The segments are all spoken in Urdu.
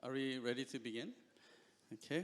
Are we ready to begin? Okay.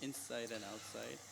Inside and outside.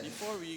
Before we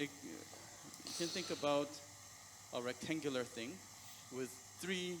you can think about a rectangular thing with 3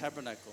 tabernacle.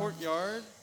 courtyard.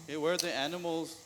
Okay, where the animals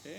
Okay.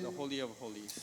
the holy of holies.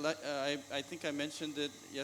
I think I mentioned it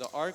The ark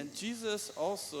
And Jesus also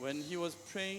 when he was praying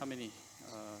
How many?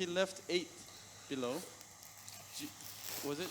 He left 8 below. Was it?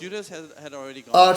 Judas had already gone. 8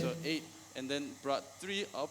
So 8, and then brought 3 up,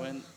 When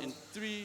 in 3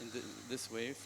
in this way.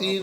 3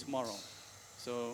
Tomorrow. So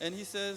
and he says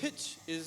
pitch is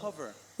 Cover.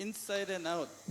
inside and out.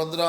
15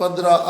15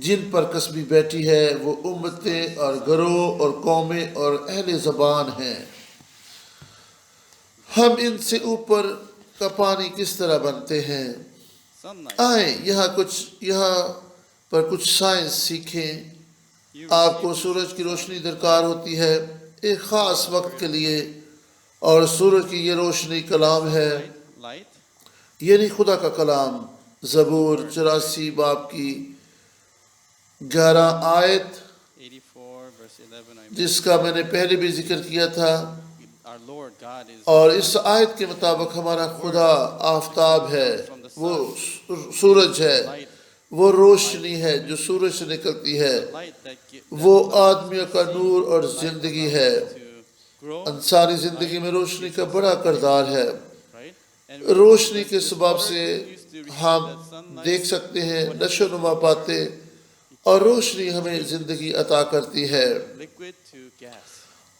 جن پر قسمی بیٹھی ہے وہ امتیں اور گروہ اور قومیں اور اہل زبان ہیں۔ ہم ان سے اوپر کا پانی کس طرح بنتے ہیں؟ Sunlight. آئیں یہاں پر کچھ سائنس سیکھیں۔ You آپ کو receive سورج کی روشنی درکار ہوتی ہے ایک خاص وقت کے لیے، اور سورج کی یہ روشنی کلام ہے، light. یعنی خدا کا کلام۔ زبور 84 باب کی 11 آیت 84 verse 11. جس کا میں نے پہلے بھی ذکر کیا تھا، Our Lord God is اور اس آیت کے مطابق ہمارا خدا آفتاب ہے، وہ سورج ہے، light. وہ روشنی ہے جو سورج سے نکلتی ہے، Light that وہ آدمیوں کا نور اور زندگی ہے۔ to grow, انسانی زندگی میں روشنی کا بڑا کردار ہے۔ right? And روشنی کے سبب سے used to receive ہم that sunlight, دیکھ سکتے ہیں، نشو نما پاتے، اور روشنی ہمیں زندگی عطا کرتی ہے۔ liquid to gas.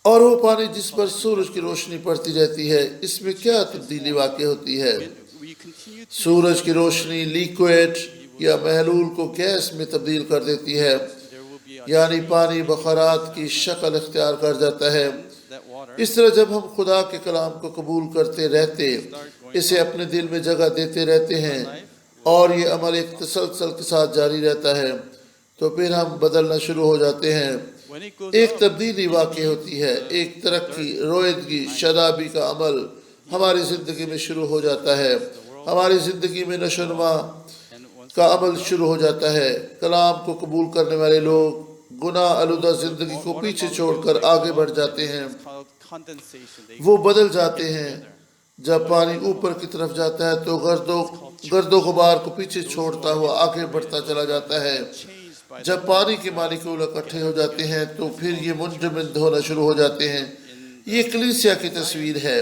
اور وہ پانی جس پر سورج کی روشنی پڑتی رہتی ہے، اس میں کیا تبدیلی واقع ہوتی ہے؟ When we continue to سورج کی روشنی لیکوئڈ یا محلول کو گیس میں تبدیل کر دیتی ہے، there will be a یعنی پانی بخارات کی شکل اختیار کر جاتا ہے۔ that water اس طرح جب ہم خدا کے کلام کو قبول کرتے رہتے، اسے اپنے دل میں جگہ دیتے رہتے ہیں، اور یہ عمل ایک تسلسل کے ساتھ جاری رہتا ہے، تو پھر ہم بدلنا شروع ہو جاتے ہیں۔ when it goes ایک up, تبدیلی واقع ہوتی ہے، ایک ترقی، رویدگی، شادابی کا عمل ہماری زندگی میں شروع ہو جاتا ہے۔ ہماری زندگی میں نشو و نما and once کا عمل شروع ہو جاتا ہے۔ کلام کو قبول کرنے والے لوگ گناہ آلودہ زندگی کو پیچھے چھوڑ کر آگے بڑھ جاتے ہیں، it's called condensation. They وہ بدل جاتے ہیں۔ جب پانی اوپر کی طرف جاتا ہے تو گرد و غبار کو پیچھے چھوڑتا ہوا آگے بڑھتا چلا جاتا ہے۔ changed by جب پانی کے مالیکول اکٹھے ہو جاتے ہیں تو پھر یہ منجمد ہونا شروع ہو جاتے ہیں۔ یہ کلیسیا کی تصویر ہے۔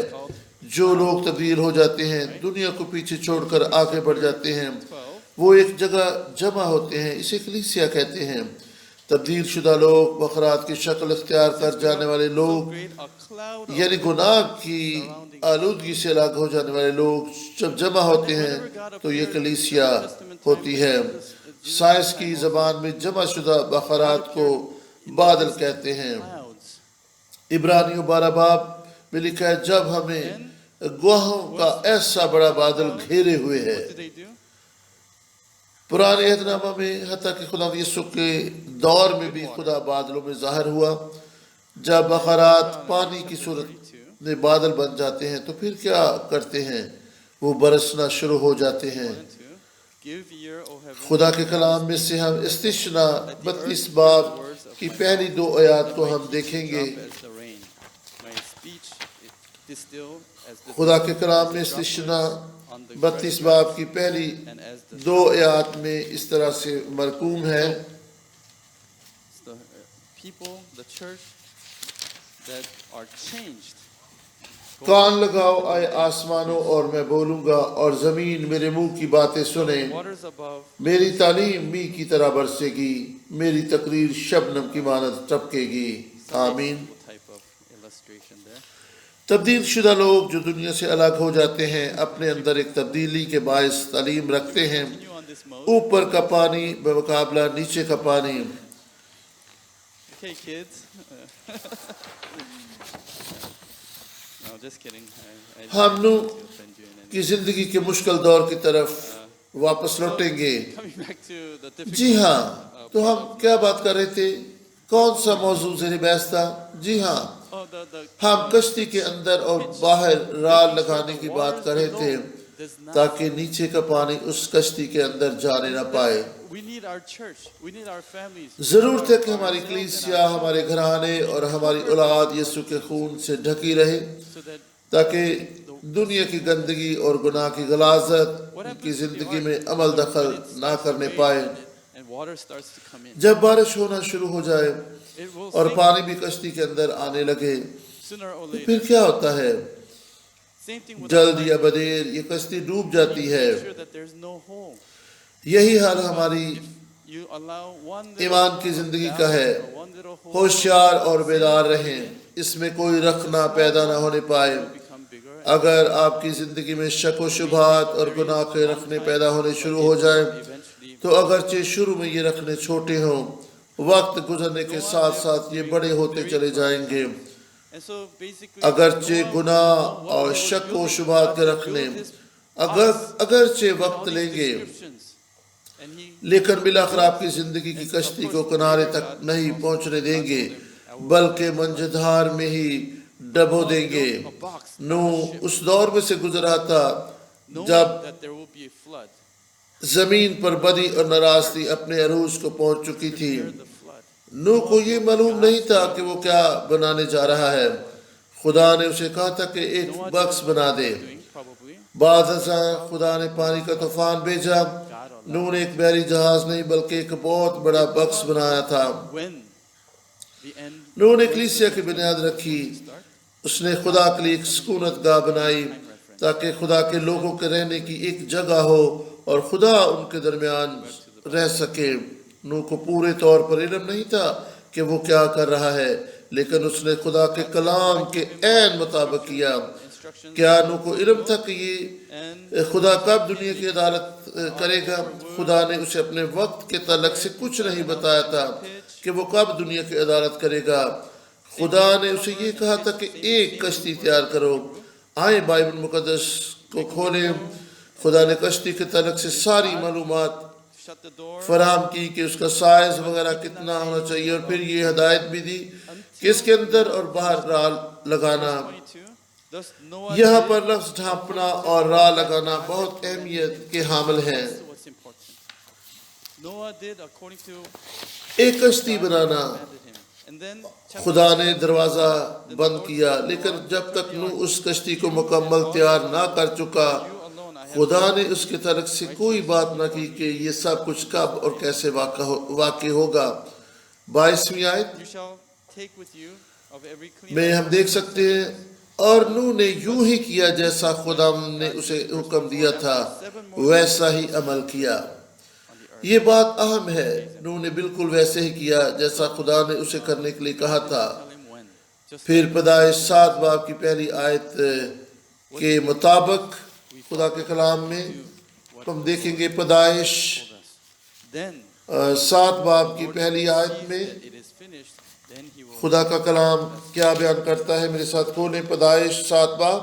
جو لوگ تبدیل ہو جاتے ہیں، دنیا کو پیچھے چھوڑ کر آگے بڑھ جاتے ہیں، وہ ایک جگہ جمع ہوتے ہیں، اسے کلیسیا کہتے ہیں۔ تبدیل شدہ لوگ، بخارات کی شکل اختیار کر جانے والے لوگ، create a cloud of یعنی گناہ کی آلودگی سے الگ ہو جانے والے لوگ جب جمع ہوتے ہیں تو یہ کلیسیا ہوتی ہے۔ سائنس کی زبان میں جمع شدہ بخارات کو بادل کہتے ہیں۔ clouds. عبرانیوں 12 باب میں لکھا ہے، جب ہمیں گواہوں کا ایسا بڑا بادل گھیرے ہوئے ہے۔ What did they do? پرانے عہد نامہ میں حتیٰ کہ خدا یسوع کے دور میں بھی خدا بادلوں میں ظاہر ہوا۔ جب بخارات پانی کی صورت میں بادل بن جاتے ہیں تو پھر کیا کرتے ہیں؟ وہ برسنا شروع ہو جاتے ہیں۔ To give ear, O heaven, خدا کے کلام میں سے ہم استثنا 32 باب کی پہلی 2 آیات کو ہم دیکھیں گے۔ drop as the rain. My speech distill as the خدا کے کلام میں استثنا on the 32 باب کی پہلی and as the 2 آیات میں اس طرح سے مرقوم ہے، the people, the church that are changed. کان لگاؤ آئے آسمانوں اور میں بولوں گا، اور زمین میرے منہ کی باتیں سنیں۔ Waters above, میری تعلیم می کی طرح برسے گی، میری تقریر شبنم کی مانند ٹپکے گی۔ آمین۔ what type of illustration there? تبدیل شدہ لوگ جو دنیا سے الگ ہو جاتے ہیں اپنے اندر ایک تبدیلی کے باعث تعلیم رکھتے ہیں۔ Continue on this mode. اوپر کا پانی بمقابلہ نیچے کا پانی۔ Okay, kids. No, just kidding. I ہم didn't know mean to offend you in any- کی زندگی کے مشکل دور کی طرف واپس لوٹیں گے۔ Coming back to the difficult. جی ہاں، تو ہم کیا بات کر رہے تھے؟ کون سا موضوع زیر بحث تھا؟ جی ہاں، Oh, the ہم کشتی کے اندر اور باہر رال لگانے کی بات کر رہے تھے does not. تاکہ نیچے کا پانی اس کشتی کے اندر جانے نہ پائے۔ We need our church. We need our families. ضرورت ہے کہ ہماری کلیسیا، ہمارے گھرانے اور ہماری اولاد یسوع کے خون سے ڈھکی رہے، So that تاکہ دنیا کی گندگی اور گناہ کی غلاظت ان کی زندگی میں عمل دخل نہ کرنے پائے۔ and water starts to come in. جب بارش ہونا شروع ہو جائے It will اور sink پانی بھی کشتی کے اندر آنے لگے sooner or تو later. پھر کیا ہوتا ہے؟ Same thing with our جلد life. یا بدیر یہ کشتی ڈوب جاتی ہے۔ Make sure that there's no hole. یہی حال ہماری You allow one ایمان little کی زندگی کا valley ہے۔ or one little hole ہوشیار اور بیدار رہیں، اس میں کوئی رخنا پیدا نہ ہونے پائے۔ to become bigger. اگر آپ کی زندگی میں شک و شبہات اور گناہ کے رخنے پیدا ہونے شروع ہو جائیں Eventually تو اگرچہ شروع میں یہ رکھنے چھوٹے ہوں، وقت گزرنے کے ساتھ ساتھ یہ بڑے ہوتے چلے جائیں گے۔ And so basically, اگرچہ Noah گناہ would know what اور God was شک و building. شبہات God کے would رکھنے build his arks اگرچہ and all وقت these لیں گے، descriptions. And he لیکن بالآخر آپ کی زندگی کی کشتی کو کنارے تک نہیں پہنچنے دیں گے، بلکہ منجدھار میں ہی ڈبو دیں گے۔ نوح اس دور میں سے گزرا تھا جب knowing that there will be a flood. زمین پر بدی اور ناراضگی اپنے عروج کو پہنچ چکی تھی۔ Prepare the flood. نوح کو یہ معلوم نہیں تھا کہ وہ کیا بنانے جا رہا ہے۔ خدا نے اسے کہا تھا کہ ایک Noah didn't بکس know بنا what he they. was doing, probably. بعد ازاں خدا نے پانی کا طوفان بھیجا۔ نوح نے ایک بحری جہاز نہیں بلکہ ایک بہت بڑا بکس بنایا تھا۔ When the end نوح نے کلیسیا کی بنیاد رکھی۔ اس نے خدا کے لیے ایک سکونت گاہ بنائی تاکہ خدا کے لوگوں کے رہنے کی ایک جگہ ہو اور خدا ان کے درمیان رہ سکے۔ نوح کو پورے طور پر علم نہیں تھا کہ وہ کیا کر رہا ہے، لیکن اس نے خدا کے کلام کے عین مطابق کیا۔ instructions کیا نوح کو علم تھا کہ یہ and خدا کب دنیا کی عدالت کرے گا؟ خدا نے اسے اپنے وقت کے تعلق سے کچھ نہیں بتایا تھا کہ وہ کب دنیا کی عدالت کرے گا۔ خدا نے اسے یہ کہا تھا کہ ایک کشتی تیار کرو۔ آئیں بائبل مقدس کو کھولیں۔ خدا نے کشتی کے تعلق سے ساری معلومات shut the door. فراہم کی کہ اس کا سائز وغیرہ کتنا ہونا چاہیے، اور پھر یہ ہدایت بھی دی کہ اس کے اندر اور باہر راہ لگانا۔ 22. Thus Noah یہاں did- پر لفظ ڈھانپنا اور راہ لگانا بہت اہمیت کے حامل ہیں۔ This is what's important. Noah did according to ایک کشتی بنانا، commanded him. And then chapter خدا نے دروازہ بند کیا، لیکن جب تک نوح اس کشتی کو مکمل تیار نہ کر چکا، you alone I have خدا نے اس کے تعلق سے کوئی بات نہ کی کہ یہ سب کچھ کب اور کیسے واقع ہوگا۔ 22ویں آیت you shall take with you of every clean میں ہم دیکھ سکتے ہیں، اور نوح نے یوں ہی کیا جیسا خدا نے اسے حکم دیا تھا، ویسا ہی عمل کیا۔ on the earth. یہ بات اہم ہے، نوح نے بالکل ویسے ہی کیا جیسا خدا نے اسے کرنے کے لیے کہا تھا۔ Tell him when. Just پھر پیدائش 7 باب کی پہلی آیت کے مطابق خدا کے کلام میں ہم دیکھیں گے، پیدائش told us. Then 7 باب کی پہلی آیت میں that it is finished, then he will خدا کا کلام کیا بیان کرتا ہے؟ میرے ساتھ کھولیں پیدائش 7 باب۔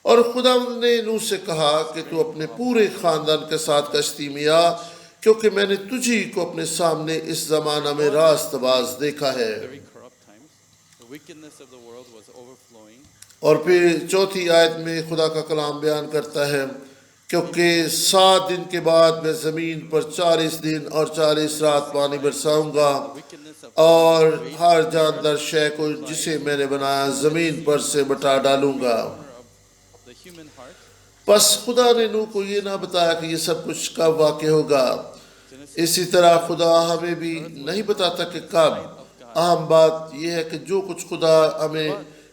اور خدا نے نوح سے کہا کہ تو اپنے پورے خاندان کے ساتھ کشتی میں آ، کیونکہ میں نے تجھی کو اپنے سامنے اس زمانہ میں راست باز دیکھا ہے۔ very corrupt times. The wickedness of the world was overflowing. اور پھر چوتھی آیت میں خدا کا کلام بیان کرتا ہے، کیونکہ 7 دن کے بعد میں زمین پر 40 دن اور 40 رات پانی برساؤں گا، Wickedness of اور ہر جاندار شے کو جسے میں نے بنایا زمین پر سے مٹا ڈالوں گا۔ of the human heart. پس خدا نے نوح کو یہ نہ بتایا کہ یہ سب کچھ کب واقع ہوگا۔ اسی طرح خدا ہمیں بھی نہیں بتاتا کہ کب۔ اہم بات یہ ہے کہ جو کچھ خدا ہمیں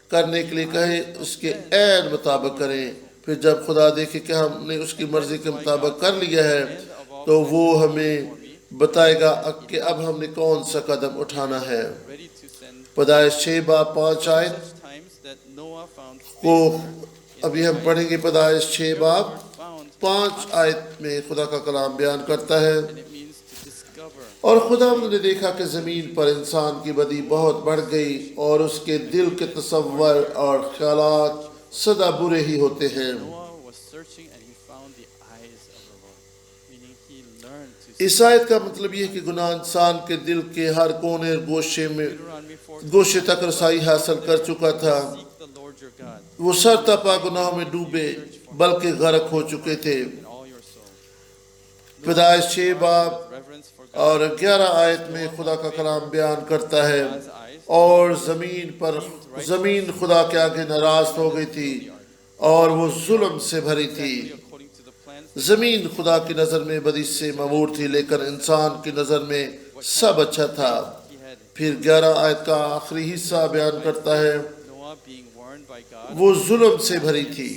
کرنے کے لیے کہے اس کے عین مطابق کریں۔ پھر جب خدا دیکھے کہ ہم نے اس کی مرضی کے مطابق کر لیا ہے تو وہ ہمیں بتائے گا کہ اب ہم نے کون سا قدم اٹھانا ہے۔ Ready to send پیدائش 6 باب 5 آیت such times that Noah found کو ابھی ہم پڑھیں گے۔ پیدائش 6 باب found 5 آیت میں خدا کا کلام بیان کرتا ہے، and it means to discover. اور خدا نے دیکھا کہ زمین پر انسان کی بدی بہت بڑھ گئی اور اس کے دل کے تصور اور خیالات سدا برے ہی ہوتے ہیں۔ Noah was searching and he found the eyes of the Lord, meaning he learned to see. اس آیت کا مطلب یہ ہے کہ گناہ انسان کے دل کے ہر کونے اور Deuteronomy 4, گوشے تک رسائی حاصل کر چکا تھا۔ seek the Lord your God وہ سر تپا گناہوں میں ڈوبے بلکہ غرق ہو چکے تھے۔ in all your soul. پیدائش 6 باب Reverence for God. اور 11 آیت میں خدا کا کلام بیان کرتا ہے، God's eyes. اور زمین خدا کے آگے ناراض ہو گئی تھی اور وہ ظلم سے بھری تھی۔ According to the plans زمین خدا کی نظر میں بدی سے معمور تھی، لیکن انسان کی نظر میں سب اچھا تھا۔ he had. پھر 11 آیت کا آخری حصہ بیان کرتا ہے، Noah being warned by God. وہ ظلم سے بھری تھی۔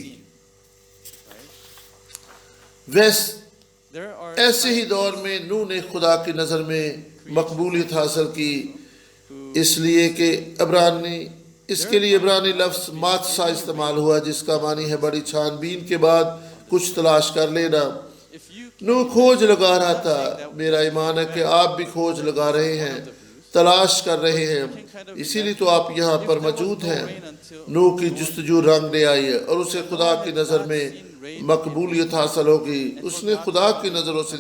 There are ایسے ہی دور میں نوح نے خدا کی نظر میں مقبولیت حاصل کی، اس لیے کہ اس کے لیے عبرانی لفظ ماتسا استعمال ہوا، جس کا معنی ہے بڑی چھان بین کے بعد کچھ تلاش کر لینا۔ if you نو کھوج لگا رہا تھا. میرا ایمان ہے کہ آپ بھی کھوج لگا رہے ہیں, تلاش کر رہے ہیں, اسی لیے تو آپ یہاں پر موجود ہیں. نو کی جستجو رنگ لے آئی ہے اور اسے خدا کی نظر میں مقبولیت حاصل ہوگی. اس نے خدا کی نظروں سے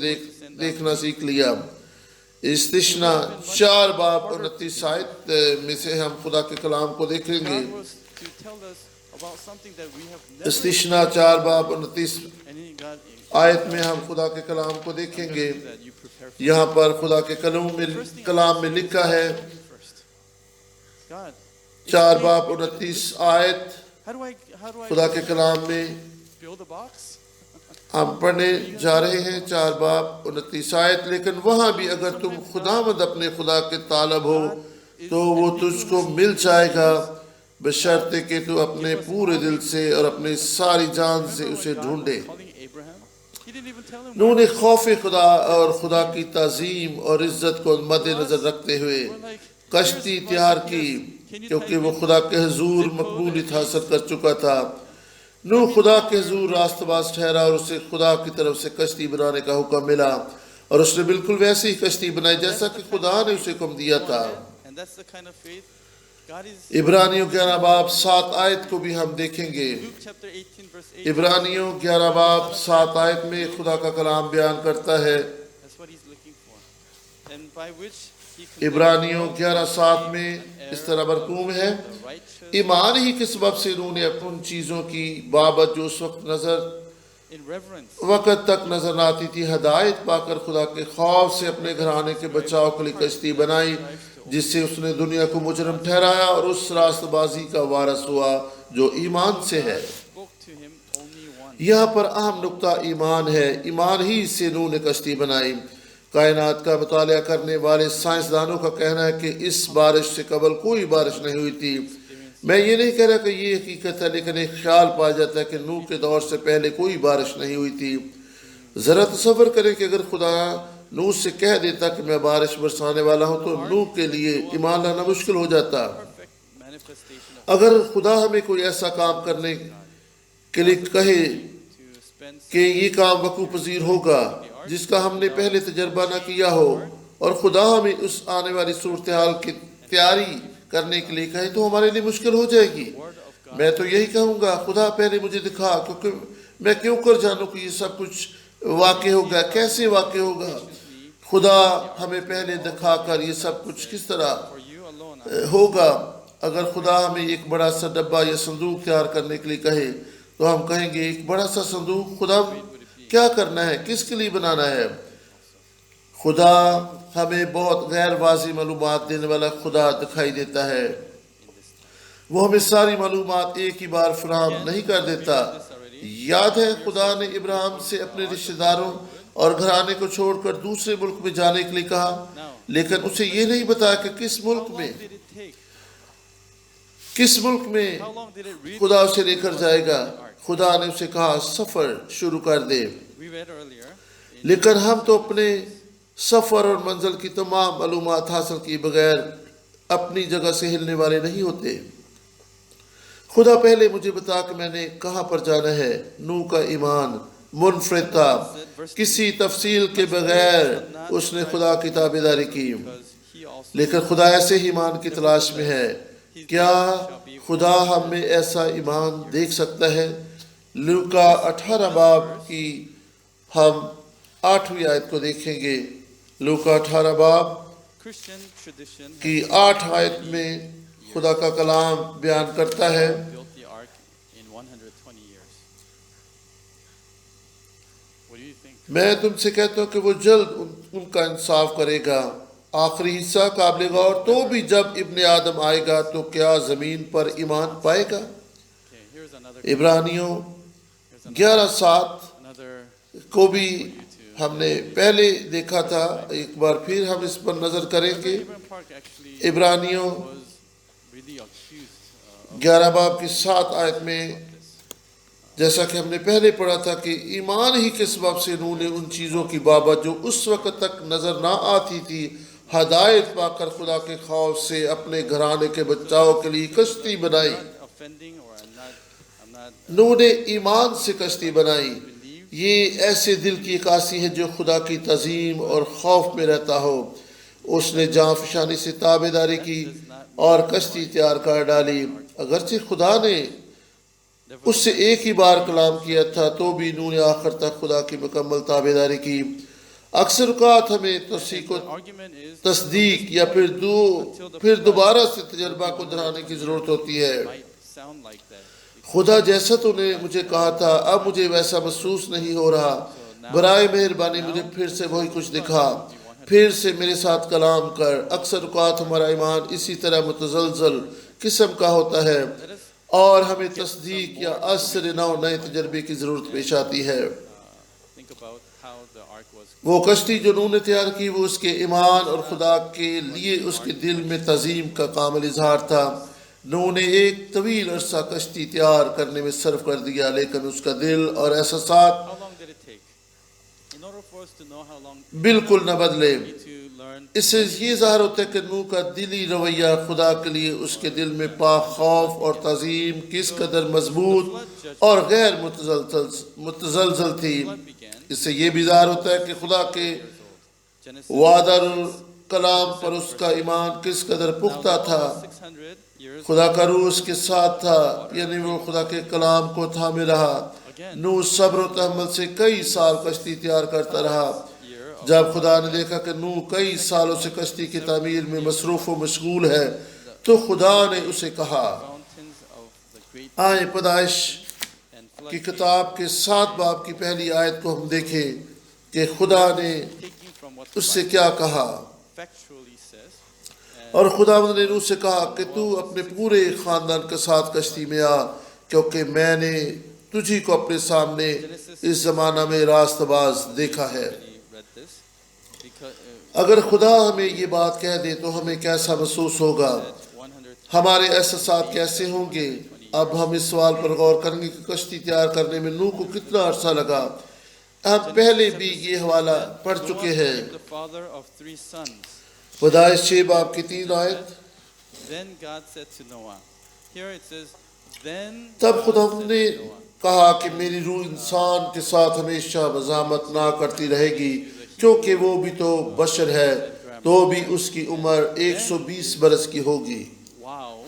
دیکھنا سیکھ لیا. استثنا 4 باب 29 آیت میں سے ہم خدا کے کلام کو دیکھیں گے. God was to tell us about something that we have never استثنا 4 باب 29 and then God آیت میں ہم خدا کے کلام کو دیکھیں گے. that you prepare for یہاں پر خدا کے کلام میں لکھا ہے first. God, 4 باب 29 آیت how do I خدا کے کلام میں build a box? ہم پڑھنے جا رہے ہیں 4 باب 29 آیت. لیکن وہاں بھی اگر تم خداوند اپنے خدا کے طالب ہو تو وہ تجھ کو مل جائے گا, بشرطے کہ تو اپنے پورے دل سے اور اپنے ساری جان سے اسے ڈھونڈے. Calling Abraham, he didn't even tell him. انہوں نے خوف خدا اور خدا کی تعظیم اور عزت کو مد نظر رکھتے ہوئے کشتی تیار کی, کیونکہ وہ خدا کے حضور مقبولیت حاصل کر چکا تھا. نو خدا کے حضور راست باز ٹھہرا اور اسے خدا کی طرف سے کشتی بنانے کا حکم ملا, اور اس نے بالکل ویسی ہی کشتی بنائی جیسا کہ خدا نے اسے حکم دیا تھا. And that's the kind of faith God is. عبرانیوں 11 باب 7 آیت کو بھی ہم دیکھیں گے. Luke chapter 18 verse 8. عبرانیوں 11 باب 7 آیت میں خدا کا کلام بیان کرتا ہے. That's what he's looking for. And by which he condemned عبرانیوں 11:7 میں اس طرح مرقوم ہے, the righteous ایمان ہی کے سبب سے انہوں نے ان چیزوں کی بابت جو اس in reverence. وقت تک نظر نہ آتی تھی ہدایت پا کر خدا کے خوف سے اپنے گھرانے کے بچاؤ کے لیے کشتی بنائی, جس سے اس نے دنیا کو مجرم ٹھہرایا اور اس راست بازی کا وارث ہوا جو ایمان سے ہے. Spoke to him only once. یہاں پر اہم نقطہ ایمان ہے. ایمان ہی سے نوح نے کشتی بنائی. کائنات کا مطالعہ کرنے والے سائنسدانوں کا کہنا ہے کہ اس بارش سے قبل کوئی بارش نہیں ہوئی تھی. میں یہ نہیں کہہ رہا کہ یہ حقیقت ہے, لیکن ایک خیال پایا جاتا ہے کہ نوح کے دور سے پہلے کوئی بارش نہیں ہوئی تھی. ذرا تصور کریں کہ اگر خدا نوح سے کہہ دیتا کہ میں بارش برسانے والا ہوں تو نوح کے لیے ایمان لانا مشکل ہو جاتا. Perfect manifestation of اگر خدا ہمیں کوئی ایسا کام کرنے کے لیے کہے to spend کہ یہ کام وقوع پذیر ہوگا جس کا ہم نے پہلے تجربہ نہ کیا ہو, اور خدا ہمیں اس آنے والی صورتحال کی تیاری کرنے کے لیے کہے تو ہمارے لیے مشکل ہو جائے گی. word of God. میں تو یہی کہوں گا خدا پہلے مجھے دکھا, کیونکہ میں کیوں کر جانوں کہ یہ سب کچھ واقع ہوگا, کیسے واقع ہوگا. خدا ہمیں پہلے دکھا کر یہ سب کچھ کس طرح For you alone, ہوگا. اگر خدا ہمیں ایک بڑا سا ڈبہ یا صندوق تیار کرنے کے لیے کہے تو ہم کہیں گے ایک بڑا سا صندوق خدا کیا کرنا ہے, کس کے لیے بنانا ہے. خدا ہمیں بہت غیر واضح معلومات دینے والا خدا دکھائی دیتا ہے. وہ ہمیں ساری معلومات ایک ہی بار فراہم نہیں کر دیتا. یاد ہے خدا نے ابراہیم سے اپنے رشتہ داروں اور گھرانے کو چھوڑ کر دوسرے ملک میں جانے کے لیے کہا, لیکن اسے یہ نہیں بتایا کہ کس how ملک long میں did it take? کس ملک میں How long did it really خدا اسے لے کر take جائے گا. the ark? خدا نے اسے کہا سفر شروع کر دے. We read earlier. لیکن ہم تو اپنے سفر اور منزل کی تمام معلومات حاصل کیے بغیر اپنی جگہ سے ہلنے والے نہیں ہوتے. خدا پہلے مجھے بتا کہ میں نے کہاں پر جانا ہے. نوح کا ایمان منفرد تھا, کسی تفصیل کے بغیر اس نے خدا کی تابعداری کی. Because he also لیکن خدا ایسے ہی ایمان کی تلاش میں ہے. کیا خدا ہم میں ایسا ایمان دیکھ سکتا ہے؟ لوکا 18 باب کی ہم 8ویں آیت کو دیکھیں گے. لوکا 18 باب Christian tradition has کی 8 آیت میں خدا کا کلام بیان کرتا ہے. built the ark in 120 years. What do you think? میں تم سے کہتا ہوں کہ وہ جلد ان کا انصاف کرے گا. آخری حصہ قابل غور, تو بھی جب ابن آدم آئے گا تو کیا زمین پر ایمان پائے گا. Okay, here's another عبرانیوں 11:7 another کو بھی ہم نے پہلے دیکھا تھا, ایک بار پھر ہم اس پر نظر کریں گے. Abraham Park actually عبرانیوں was really accused 11 باب کی 7 آیت میں جیسا کہ ہم نے پہلے پڑھا تھا کہ ایمان ہی کے سبب سے انہوں نے ان چیزوں کی بابت جو اس وقت تک نظر نہ آتی تھی ہدایت پا کر خدا کے خوف سے اپنے گھرانے کے بچاؤ کے لیے کشتی بنائی. not offending or I'm not نوح نے ایمان سے کشتی بنائی. یہ ایسے دل کی عکاسی ہے جو خدا کی تعظیم اور خوف میں رہتا ہو۔ اس نے جاں فشانی سے تابع داری کی اور کشتی تیار کر ڈالی۔ اگرچہ خدا نے اس سے ایک ہی بار کلام کیا تھا تو بھی نوح نے آخر تک خدا کی مکمل تابع داری کی۔ اکثر اوقات ہمیں توسیع کو The argument is تصدیق یا پھر دوبارہ سے تجربہ کو دہرانے کی ضرورت ہوتی ہے۔ might sound like that. خدا جیسا تو نے مجھے کہا تھا اب مجھے ویسا محسوس نہیں ہو رہا، برائے مہربانی مجھے پھر سے وہی کچھ دکھا، پھر سے میرے ساتھ کلام کر۔ اکثر اوقات ہمارا ایمان اسی طرح متزلزل قسم کا ہوتا ہے اور ہمیں تصدیق یا اثر نو نئے تجربے کی ضرورت پیش آتی ہے۔ Think about how the ark was. وہ کشتی جو نوح نے تیار کی وہ اس کے ایمان اور خدا کے لیے اس کے دل میں تعظیم کا کامل اظہار تھا۔ نوح نے ایک طویل عرصہ کشتی تیار کرنے میں صرف کر دیا لیکن اس کا دل اور احساسات How long did it take? In order for us to know how long بالکل نہ بدلے۔ we need to learn. اس سے یہ ظاہر ہوتا ہے کہ نوح کا دلی رویہ خدا کے لیے اس کے دل میں پاک خوف اور تعظیم کس قدر مضبوط اور غیر متزلزل تھی۔ Flood began. اس سے یہ بھی ظاہر ہوتا ہے کہ خدا کے Genesis. وعدہ الکلام پر اس کا ایمان کس قدر پختہ تھا۔ 600 years. خدا کا روح اس کے ساتھ تھا، یعنی وہ خدا کے کلام کو تھامے رہا۔ نوح صبر و تحمل سے کئی سال کشتی تیار کرتا رہا۔ Year of جب خدا نے دیکھا کہ نوح کئی سالوں سے کشتی کی تعمیر میں مصروف و مشغول ہے تو خدا نے اسے کہا۔ fountains of the great آئیں پیدائش and flood کی کتاب کے 7 باب کی پہلی آیت کو ہم دیکھیں کہ خدا نے taking from what اس سے کیا کہا۔ factually says. اور خداوند نے نوح سے کہا کہ تو اپنے پورے خاندان کے ساتھ کشتی میں آ کیونکہ میں نے تجھی کو اپنے سامنے اس زمانہ میں راست باز دیکھا ہے۔ When he read this, because اگر خدا ہمیں یہ بات کہہ دے تو ہمیں کیسا محسوس ہوگا، 100 ہمارے احساسات کیسے ہوں گے۔ اب ہم اس سوال پر غور کریں گے کہ کشتی تیار کرنے میں نوح کو کتنا عرصہ لگا۔ ہم پہلے بھی یہ حوالہ پڑھ چکے ہیں۔ the father of 3 sons. پیدائش 6 باب کی 3 آیت۔ Then God said to Noah. Here it says, then تب God خدا said نے to Noah. کہا کہ میری روح انسان کے ساتھ ہمیشہ مزاحمت نہ کرتی رہے گی کیونکہ وہ بھی تو بشر ہے، تو بھی اس کی عمر 120 برس کی ہوگی۔ Wow or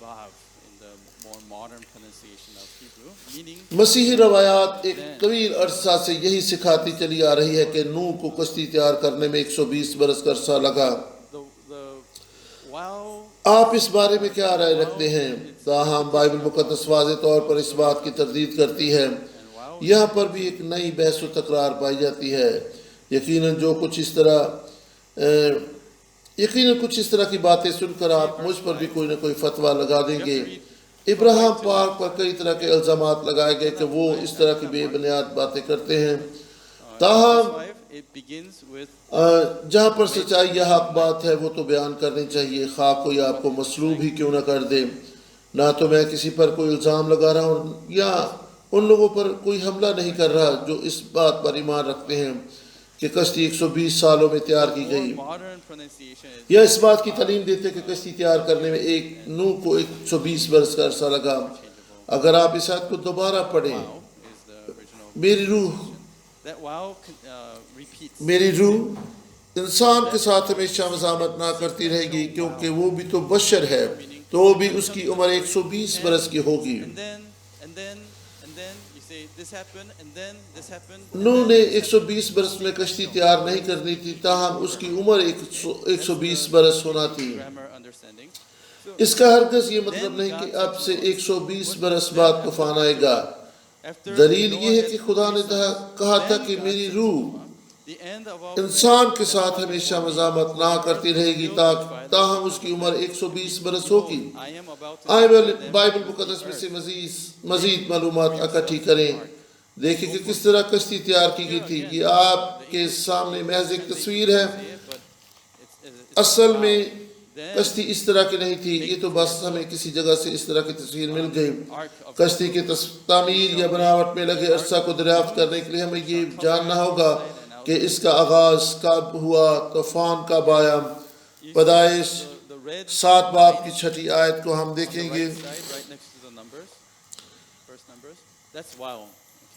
vav in the more modern pronunciation of Hebrew, meaning مسیحی روایات ایک طویل عرصہ سے یہی سکھاتی چلی آ رہی ہے کہ نوح کو کشتی تیار کرنے میں 120 برس کا عرصہ لگا۔ the wow. آپ اس بارے میں کیا رائے رکھتے ہیں؟ تاہم بائبل مقدس واضح طور پر اس بات کی تردید کرتی ہے۔ یہاں پر بھی ایک نئی بحث و تکرار پائی جاتی ہے۔ یقیناً کچھ اس طرح کی باتیں سن کر آپ مجھ پر بھی کوئی نہ کوئی فتویٰ لگا دیں گے۔ ابراہیم پاک پر کئی طرح کے الزامات لگائے گئے کہ وہ اس طرح کی بے بنیاد باتیں کرتے ہیں۔ تاہم It begins with جہاں پر سچائی یا حق بات ہے وہ تو بیان کرنی چاہیے، خواہ کوئی آپ کو مصلوب ہی کیوں نہ کر دے۔ نہ تو میں کسی پر کوئی الزام لگا رہا ہوں یا ان لوگوں پر کوئی حملہ نہیں کر رہا جو اس بات پر ایمان رکھتے ہیں کہ کشتی 120 سالوں میں تیار کی more گئی، modern pronunciation is یا اس بات کی تعلیم دیتے کہ کشتی تیار کرنے میں نوح کو 120 برس کا عرصہ لگا۔ اگر آپ اس آیت کو دوبارہ پڑھیں، wow is the original. میری روح That wow repeats. میری روح انسان کے ساتھ ہمیشہ مزاحمت نہ کرتی رہے گی کیونکہ وہ بھی تو بشر ہے، تو بھی اس کی عمر 120 برس کی ہوگی۔ And then you say this happened and then this happened. نوح نے 120 برس میں کشتی تیار نہیں کرنی تھی، تاہم اس کی عمر 120 برس ہونا تھی۔ Grammar understanding. So اس کا ہرگز یہ مطلب نہیں کہ اب سے 120 برس بعد طوفان آئے گا۔ after دلیل Noah یہ ہے had کہ خدا نے کہا تھا کہ میری روح the end of all انسان کے ساتھ ہمیشہ مزاحمت نہ کرتی رہے گی تاہم اس کی عمر 120 برس ہوگی۔ I am about to آئے destroy them. بائبل مقدس میں سے مزید معلومات اکٹھی کریں۔ دیکھیں کہ کس طرح کشتی تیار کی گئی تھی۔ یہ آپ کے سامنے محض ایک تصویر ہے، But it's اصل میں then کشتی اس طرح کی نہیں تھی، یہ تو بس ہمیں کسی جگہ سے اس طرح کی تصویر مل گئی۔ ark of کشتی کی تعمیر یا بناوٹ میں لگے عرصہ کو دریافت کرنے کے لیے ہمیں یہ جاننا ہوگا کہ اس کا آغاز کب ہوا، طوفان کب آیا۔ پیدائش the red 7 باب کی 6 آیت کو ہم دیکھیں گے۔ right side right next to the numbers. First numbers. That's wow.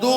2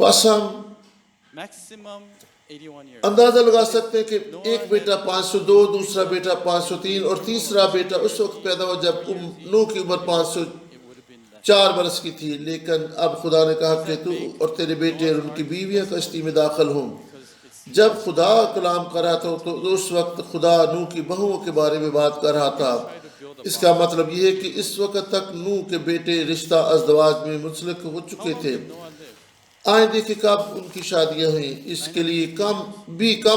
بس ہم maximum 81 years. اندازہ لگا سکتے ہیں کہ ایک بیٹا 502، دوسرا بیٹا 503 اور تیسرا بیٹا اس وقت پیدا ہوا جب نوح کی عمر 504 It would have been that. برس کی تھی. لیکن اب خدا نے کہا کہ تو اور تیرے بیٹے اور ان کی بیویاں کشتی میں داخل ہوں. Because it's جب خدا کلام کر رہا تھا تو اس وقت خدا نوح کی بہوؤں کے بارے میں بات کر رہا تھا. اس کا مطلب یہ ہے کہ اس وقت تک نوح کے بیٹے رشتہ ازدواج میں منسلک ہو چکے تھے. Noah lived. آئندے کہ کب ان کی شادیاں ہوئیں، اس کے لیے کم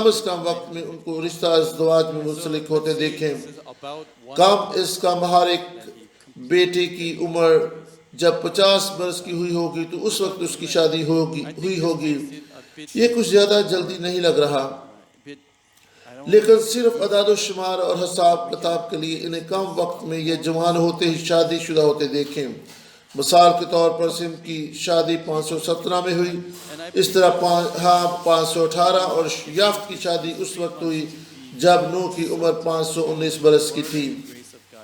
از کم وقت میں ان کو رشتہ ازدواج میں منسلک ہوتے دیکھیں. This is about one کم از کم ہر ایک بیٹے کی عمر جب 50 برس کی ہوئی ہوگی تو اس وقت اس کی شادی ہوئی ہوگی. یہ کچھ زیادہ جلدی نہیں لگ رہا، bit. I don't لیکن صرف اعداد و شمار اور حساب کتاب کے لیے انہیں کم وقت میں یہ جوان ہوتے ہی شادی شدہ ہوتے دیکھیں. مثال کے طور پر سم کی شادی 517 میں ہوئی، اس طرح 518 اور یافت کی شادی اس وقت ہوئی جب نوح کی عمر 519 برس کی تھی.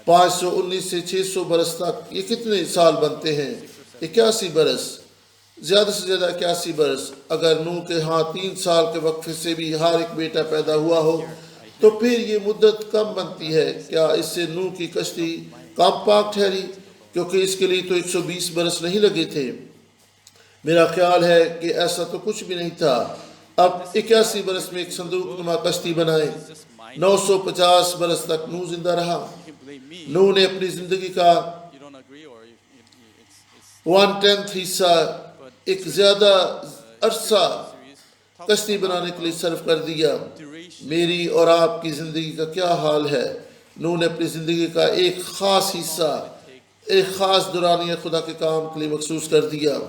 519 سے 600 برس تک یہ کتنے سال بنتے ہیں؟ 81 برس، زیادہ سے زیادہ 81 برس. اگر نوح کے ہاں 3 سال کے وقفے سے بھی ہر ایک بیٹا پیدا ہوا ہو تو پھر یہ مدت کم بنتی ہے. کیا اس سے نوح کی کشتی کم پاک ٹھہری؟ کیونکہ اس کے لیے تو 120 برس نہیں لگے تھے. میرا خیال ہے کہ ایسا تو کچھ بھی نہیں تھا. اب 81 برس میں ایک صندوق نما کشتی بنائے. 950 برس تک نوح زندہ رہا. you can blame me. نوح نے اپنی زندگی کا You don't agree, or it's 1/10 حصہ ایک زیادہ عرصہ کشتی بنانے کے لیے صرف کر دیا. duration. میری اور آپ کی زندگی کا کیا حال ہے؟ نوح نے اپنی زندگی کا ایک خاص حصہ، ایک خاص دورانیہ خدا کے کام کے لیے مخصوص کر دیا.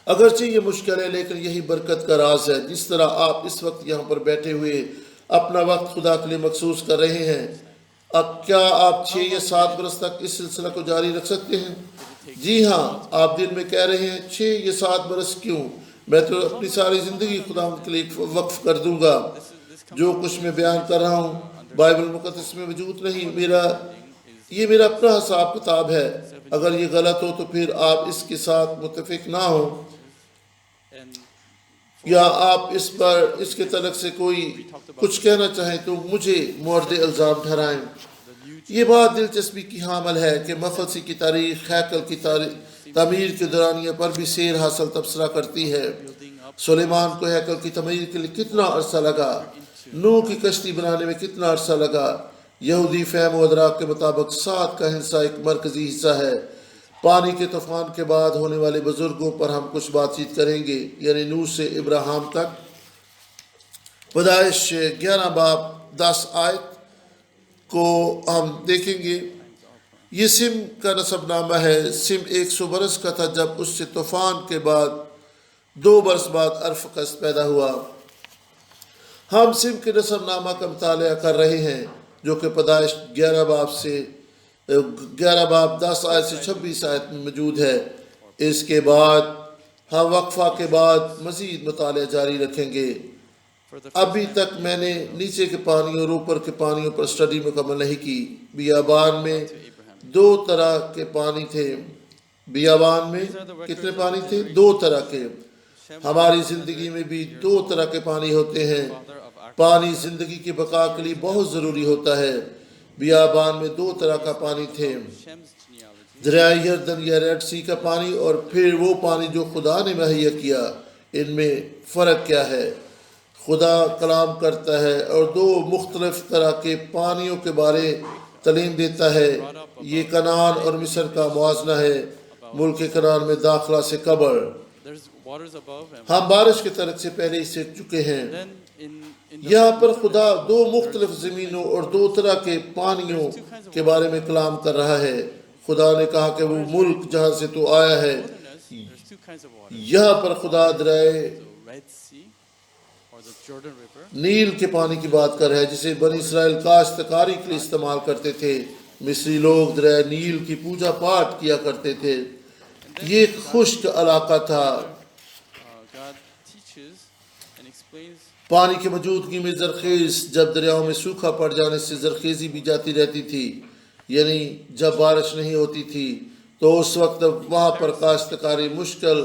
اگرچہ یہ مشکل ہے لیکن یہی برکت کا راز ہے. جس طرح آپ اس وقت یہاں پر بیٹھے ہوئے اپنا وقت خدا کے لیے مخصوص کر رہے ہیں، اب کیا آپ 6 یا 7 برس تک اس سلسلہ کو جاری رکھ سکتے ہیں؟ جی ہاں. آپ دل میں کہہ رہے ہیں 6 یا 7 برس کیوں؟ میں تو اپنی ساری زندگی خدا کے لیے وقف کر دوں گا. جو کچھ میں بیان کر رہا ہوں بائبل مقدس میں موجود نہیں. یہ میرا اپنا حساب کتاب ہے. اگر یہ غلط ہو تو پھر آپ اس کے ساتھ متفق نہ ہوں And یا آپ اس کے تعلق سے کوئی کچھ کہنا چاہیں تو مجھے مورد الزام ٹھہرائیں. یہ بات دلچسپی کی حامل ہے کہ مفلسی کی تاریخ ہیکل کی تعمیر کے دورانیہ پر بھی سیر حاصل تبصرہ کرتی ہے. سلیمان کو ہیکل کی تعمیر کے لیے کتنا عرصہ لگا؟ نوح کی کشتی بنانے میں کتنا عرصہ لگا؟ یہودی فہم و ادراک کے مطابق 7 کا حصہ ایک مرکزی حصہ ہے. پانی کے طوفان کے بعد ہونے والے بزرگوں پر ہم کچھ بات چیت کریں گے، یعنی نوح سے ابراہیم تک. پیدائش 11 باب 10 آیت کو ہم دیکھیں گے. یہ سم کا نسب نامہ ہے. سم 100 برس کا تھا جب اس سے طوفان کے بعد 2 برس بعد ارفقس پیدا ہوا. ہم سم کے نسب نامہ کا مطالعہ کر رہے ہیں جو کہ پیدائش 11 باب 10 آیت سے 26 آیت میں موجود ہے. اس کے بعد ہم وقفہ کے بعد مزید مطالعہ جاری رکھیں گے. ابھی تک میں نے نیچے کے پانیوں اور اوپر کے پانیوں پر سٹڈی مکمل نہیں کی. بیابان میں 2 طرح کے پانی تھے. بیابان میں کتنے پانی تھے؟ 2 طرح کے. ہماری زندگی میں بھی 2 طرح کے پانی ہوتے ہیں. پانی زندگی کی بقا کے لیے بہت ضروری ہوتا ہے. بیابان میں 2 طرح کا پانی تھے، Shem's genealogy. دریائے یردن یا ریڈ سی کا پانی اور پھر وہ پانی جو خدا نے مہیا کیا. ان میں فرق کیا ہے؟ خدا کلام کرتا ہے اور 2 مختلف طرح کے پانیوں کے بارے تعلیم دیتا ہے. یہ کنعان اور مصر کا موازنہ ہے. ملک کنعان میں داخلہ سے قبل There's waters above and ہم بارش کے طرق سے پہلے ہی سیکھ چکے ہیں. then in the یہاں پر خدا 2 مختلف زمینوں اور 2 طرح کے پانیوں کے بارے میں کلام کر رہا ہے. خدا نے کہا کہ وہ ملک جہاں سے تو آیا ہے. wilderness, there's 2 kinds of water. یہاں پر خدا درائے The Red Sea or the Jordan River. نیل کے پانی کی بات کر رہا ہے جسے بنی اسرائیل کاشتکاری کے لیے استعمال کرتے تھے. مصری لوگ درائے نیل کی پوجا پاٹ کیا کرتے تھے. یہ ایک خشک علاقہ تھا. God teaches and explains پانی کی موجودگی میں زرخیز، جب دریاؤں میں سوکھا پڑ جانے سے زرخیزی بھی جاتی رہتی تھی، یعنی جب بارش نہیں ہوتی تھی تو اس وقت وہاں پر کاشتکاری مشکل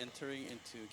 entering into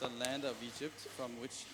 the land of Egypt from which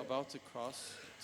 about to cross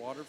water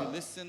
You listen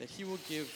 that he will give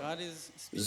God is speaking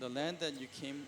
the land that you came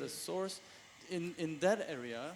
the source in that area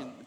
in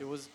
it was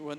When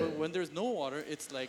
But when there's no water, it's like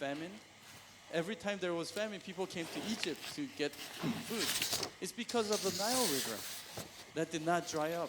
famine. Every time there was famine, people came to Egypt to get food. It's because of the Nile River that did not dry up.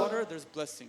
Water, there's blessing.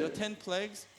the 10 plagues,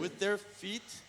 With their feet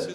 to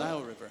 Nile River.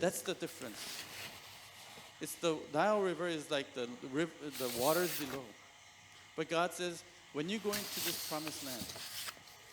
That's the difference. It's the Nile River is like the waters below. But God says, when you go into this promised land,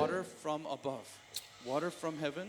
water from above, water from heaven,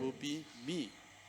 will be me.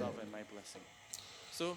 love and my blessing. So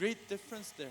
great difference there.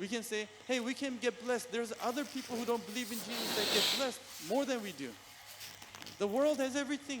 We can say, hey, we can get blessed. There's other people who don't believe in Jesus that get blessed more than we do. The world has everything.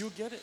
you get it.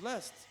blessed.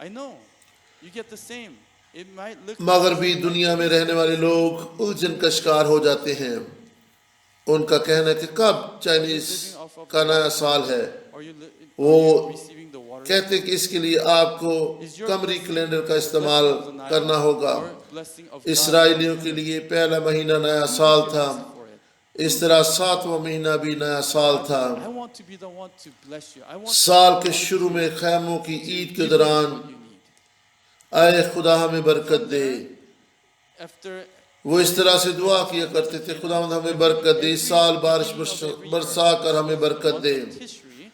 I know. You get the same. It might look مغربی دنیا میں رہنے والے لوگ الجھن کا شکار ہو جاتے ہیں. ان کا کہنا ہے کہ کب چائنیز کا نیا سال ہے. or you وہ receiving the water کہتے ہیں کہ اس کے لیے آپ کو قمری کیلنڈر کا استعمال کرنا ہوگا. or blessing of God اسرائیلیوں کے لیے پہلا مہینہ نیا سال تھا. for it. اس طرح 7واں مہینہ بھی نیا سال تھا. I want to be the one to bless you. I want سال کے شروع میں خیموں کی عید کے دوران what you need. اے خدا ہمیں برکت دے. After وہ اس طرح سے دعا کیا کرتے تھے خداوند ہمیں برکت دے. اس سال بارش برسا کر ہمیں برکت دے. Tishri,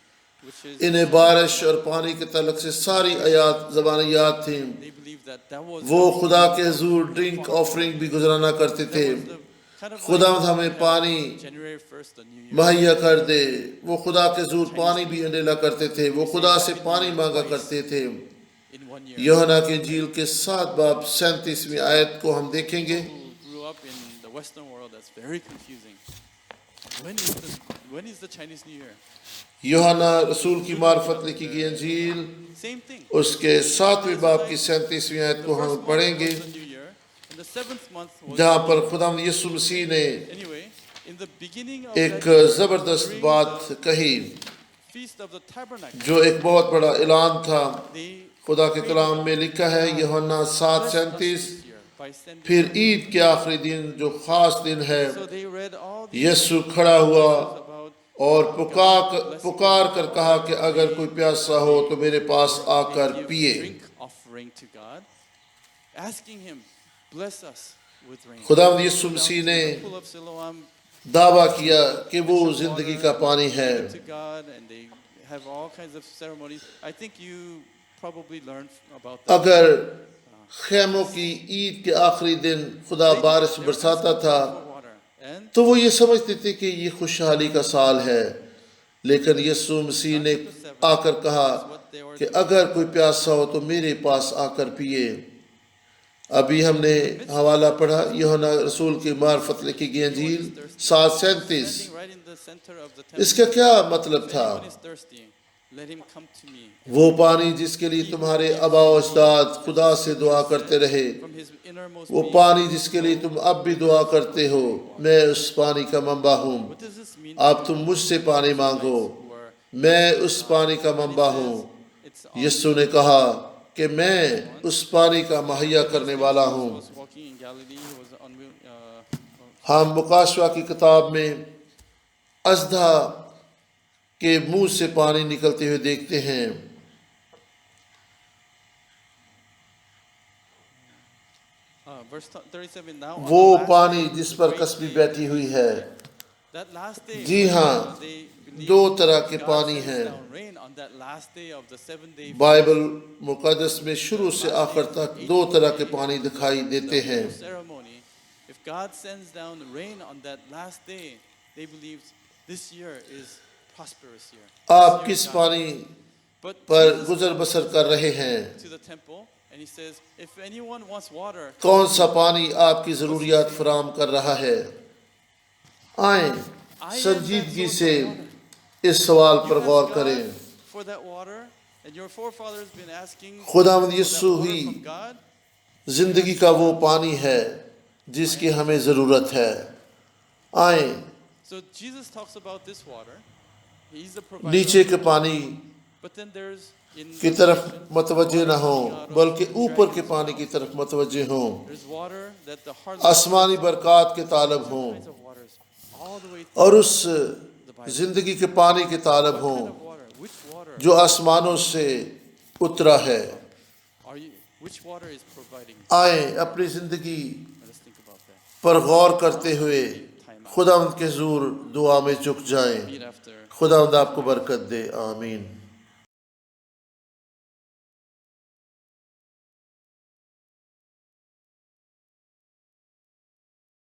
which is انہیں بارش اور پانی کے تعلق سے ساری آیات زبانیں یاد تھیں. they believe that was وہ خدا کے حضور ڈرنک آفرنگ بھی گزرانا کرتے تھے. the kind of خداوند ہمیں پانی January 1st, the new year. مہیا کر دے. وہ خدا کے حضور پانی بھی انڈیلا کرتے تھے. وہ خدا سے پانی مانگا کرتے تھے. In 1 year. یوحنا کی انجیل کے 7 باب 37ویں آیت کو ہم دیکھیں گے. Who grew up in the Western world, that's very confusing. When is the Chinese New Year? یوحنا رسول کی معرفت لکھی گئی انجیل Same thing. اس کے 7ویں باب کی 37ویں آیت کو ہم پڑھیں گے, Was the New Year, and the 7th month was جہاں پر خداوند یسوع مسیح نے anyway. In the beginning of ایک that زبردست بات کہی Feast of the Tabernacle, جو ایک بہت بڑا اعلان تھا. they خدا کے کلام میں لکھا ہے یوحنا blessed us 7:37 this year by sending. پھر عید کے آخری دن جو خاص دن ہے So they read all the یسوع کھڑا ہوا about اور پکار کر کہا کہ اگر کوئی پیاسا ہو تو میرے پاس آ کر give پیے. drink offering to God, asking Him, bless us with rain. خداوند یسوع مسیح نے Pool of Siloam دعویٰ کیا کہ وہ زندگی کا پانی ہے. to God, and they have all kinds of ceremonies. I think you probably learned about that. اگر خیموں کی عید کے آخری دن خدا بارش برساتا تھا For water. And تو وہ یہ سمجھتے تھے کہ یہ خوشحالی کا سال ہے. لیکن یسوع مسیح نے آ کر کہا کہ اگر کوئی پیاسا ہو تو میرے پاس آ کر پیے. ابھی ہم نے حوالہ پڑھا یوحنا رسول کی معرفت لکھی گئی انجیل 7:37. standing right in the center of the temple. اس کا کیا مطلب If تھا؟ anyone is thirsty, let him come to me. وہ پانی جس کے لیے تمہارے آبا و اجداد خدا سے دعا کرتے رہے, From his innermost وہ being. پانی جس کے لیے تم اب بھی دعا کرتے ہو, میں اس پانی کا منبع ہوں. What does this mean? اب تم مجھ سے پانی مانگو, Who are- میں اس پانی کا منبع ہوں. It's on. یسوع نے کہا کہ میں اس پانی کا مہیا کرنے والا He ہوں. was walking in Galilee. He was on ہم مکاشوہ کی کتاب میں اژدھا کے منہ سے پانی نکلتے ہوئے دیکھتے ہیں. verse 37. Now on وہ the last پانی day, جس پر great کسبی day, بیٹھی ہوئی ہے. that last day, جی ہاں, they believe دو طرح کے God پانی sends ہیں. down rain on that last day of the 7th-day Bible مقدس میں شروع سے آخر تک دو طرح کے پانی دکھائی دیتے ہیں. ceremony. If God sends down rain on that last day, they believe this year is prosperous year. آپ This year کس God- پانی But پر Jesus گزر بسر کر رہے ہیں؟ to the temple and he says, if anyone wants water, کون سا پانی آپ کی ضروریات فراہم کر رہا ہے؟ آئیں سنجیدگی سے اس سوال you پر ask غور God کریں. for that water, and your forefathers been asking خداوند for that یسوع water ہی from God. زندگی کا وہ پانی ہے جس کی ہمیں ضرورت ہے. آئیں So Jesus talks about this water. He's the provider. نیچے of کے it. پانی But then there's in کی طرف Revelation, متوجہ نہ water ہوں coming out of بلکہ اوپر کے dragons' پانی کی mouth. طرف متوجہ ہوں. There's water that the heart آسمانی برکات کے طالب ہوں kinds of waters all the way through اور اس the Bible. زندگی کے پانی کے طالب What ہوں kind of water? Which water جو آسمانوں سے اترا ہے. are you? Which water is providing? آئیں اپنی زندگی Let's think about that. پر غور کرتے ہوئے خداوند کے حضور دعا میں جھک جائیں. Meet after. خداوند آپ کو برکت دے. آمین.